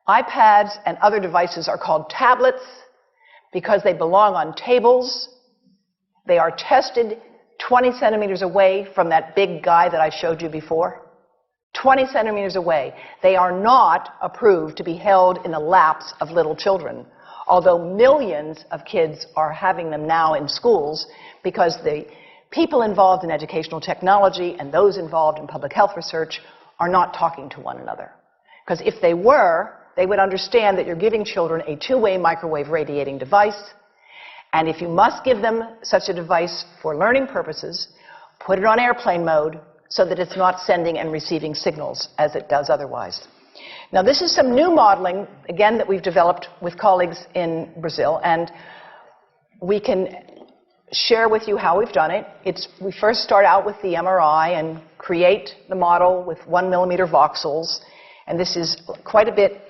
iPads and other devices are called tablets because they belong on tables. They are tested 20 centimeters away from that big guy that I showed you before. 20 centimeters away. They are not approved to be held in the laps of little children, although millions of kids are having them now in schools because the people involved in educational technology and those involved in public health research are not talking to one another. Because if they were, they would understand that you're giving children a two-way microwave radiating device, and if you must give them such a device for learning purposes, put it on airplane mode so that it's not sending and receiving signals as it does otherwise. Now, this is some new modeling, again, that we've developed with colleagues in Brazil, and we can share with you how we've done it. We first start out with the MRI and create the model with 1 millimeter voxels, and this is quite a bit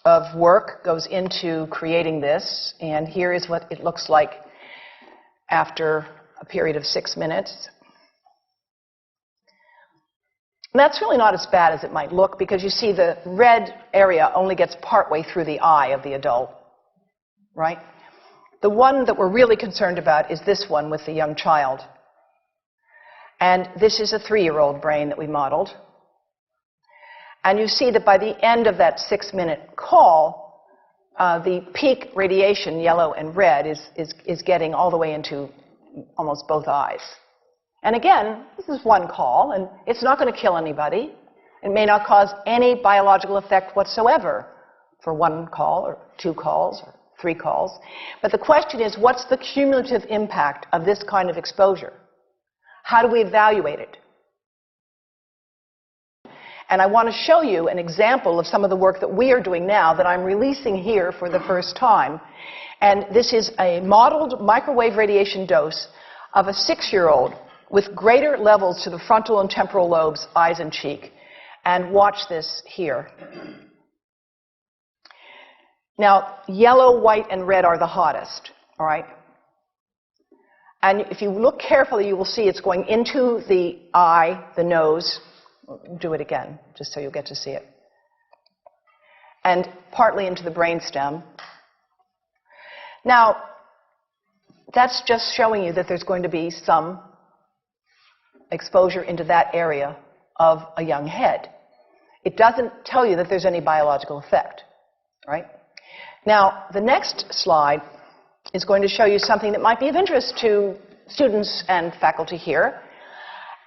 of work goes into creating this, and here is what it looks like after a period of 6 minutes. And that's really not as bad as it might look, because you see the red area only gets partway through the eye of the adult, right? The one that we're really concerned about is this one with the young child. And this is a 3-year-old brain that we modeled. And you see that by the end of that 6-minute call, the peak radiation, yellow and red, is getting all the way into almost both eyes. And again, this is one call, and it's not going to kill anybody. It may not cause any biological effect whatsoever for 1 call or 2 calls or 3 calls. But the question is, what's the cumulative impact of this kind of exposure? How do we evaluate it? And I want to show you an example of some of the work that we are doing now that I'm releasing here for the first time. And this is a modeled microwave radiation dose of a 6-year-old with greater levels to the frontal and temporal lobes, eyes and cheek. And watch this here. Now, yellow, white, and red are the hottest, all right? And if you look carefully, you will see it's going into the eye, the nose. Do it again, just so you'll get to see it. And partly into the brainstem. Now, that's just showing you that there's going to be some exposure into that area of a young head. It doesn't tell you that there's any biological effect, right? Now, the next slide is going to show you something that might be of interest to students and faculty here.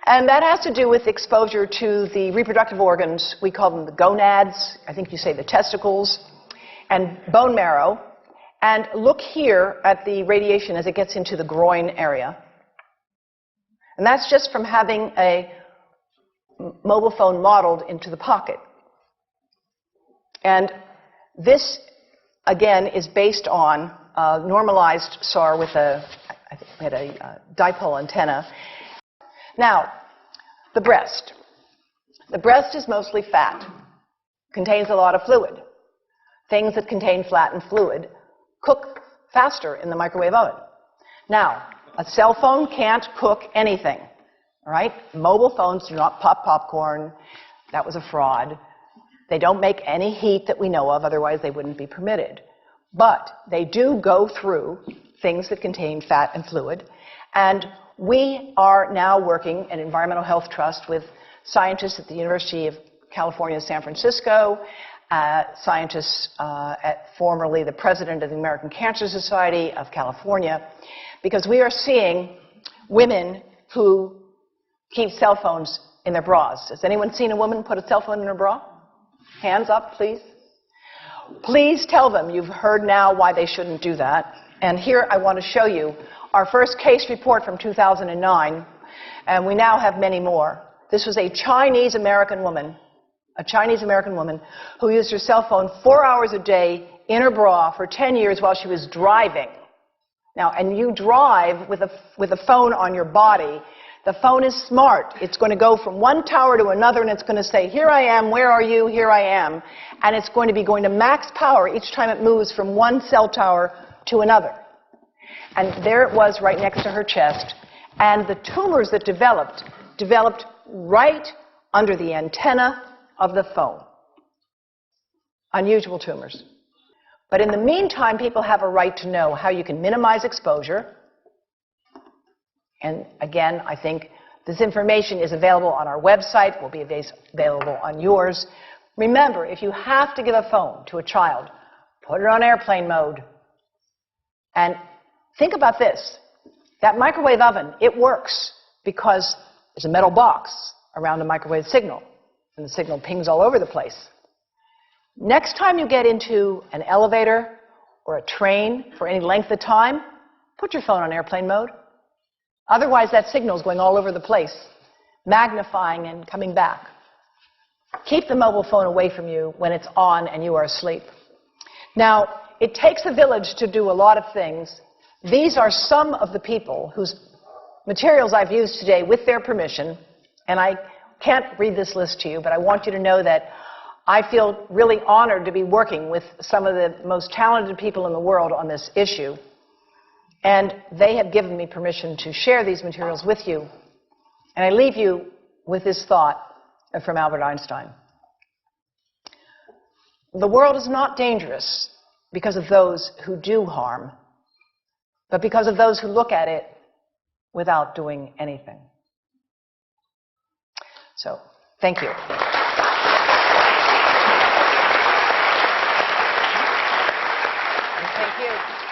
And that has to do with exposure to the reproductive organs. We call them the gonads. I think you say the testicles. And bone marrow. And look here at the radiation as it gets into the groin area. And that's just from having a mobile phone modeled into the pocket. And this, again, is based on a normalized SAR with I think we had a dipole antenna. Now, the breast. The breast is mostly fat, contains a lot of fluid. Things that contain fat and fluid cook faster in the microwave oven. Now, a cell phone can't cook anything, all right? Mobile phones do not pop popcorn. That was a fraud. They don't make any heat that we know of, otherwise they wouldn't be permitted. But they do go through things that contain fat and fluid. And we are now working at Environmental Health Trust with scientists at the University of California, San Francisco, scientists at formerly the president of the American Cancer Society of California, because we are seeing women who keep cell phones in their bras. Has anyone seen a woman put a cell phone in her bra? Hands up, please. Please tell them you've heard now why they shouldn't do that. And here I want to show you our first case report from 2009, and we now have many more. This was a Chinese-American woman who used her cell phone 4 hours a day in her bra for 10 years while she was driving. Now, and you drive with a phone on your body. The phone is smart. It's going to go from one tower to another, and it's going to say, here I am, where are you, here I am. And it's going to be going to max power each time it moves from one cell tower to another. And there it was right next to her chest. And the tumors that developed right under the antenna of the phone. unusual tumors. But in the meantime, people have a right to know how you can minimize exposure. And again, I think this information is available on our website, will be available on yours. Remember, if you have to give a phone to a child, put it on airplane mode. And think about this. That microwave oven, it works because there's a metal box around the microwave signal, and the signal pings all over the place. Next time you get into an elevator or a train for any length of time, put your phone on airplane mode. Otherwise, that signal is going all over the place, magnifying and coming back. Keep the mobile phone away from you when it's on and you are asleep. Now, it takes a village to do a lot of things. These are some of the people whose materials I've used today with their permission, and I can't read this list to you, but I want you to know that I feel really honored to be working with some of the most talented people in the world on this issue. And they have given me permission to share these materials with you. And I leave you with this thought from Albert Einstein. The world is not dangerous because of those who do harm, but because of those who look at it without doing anything. So, thank you. Thank you.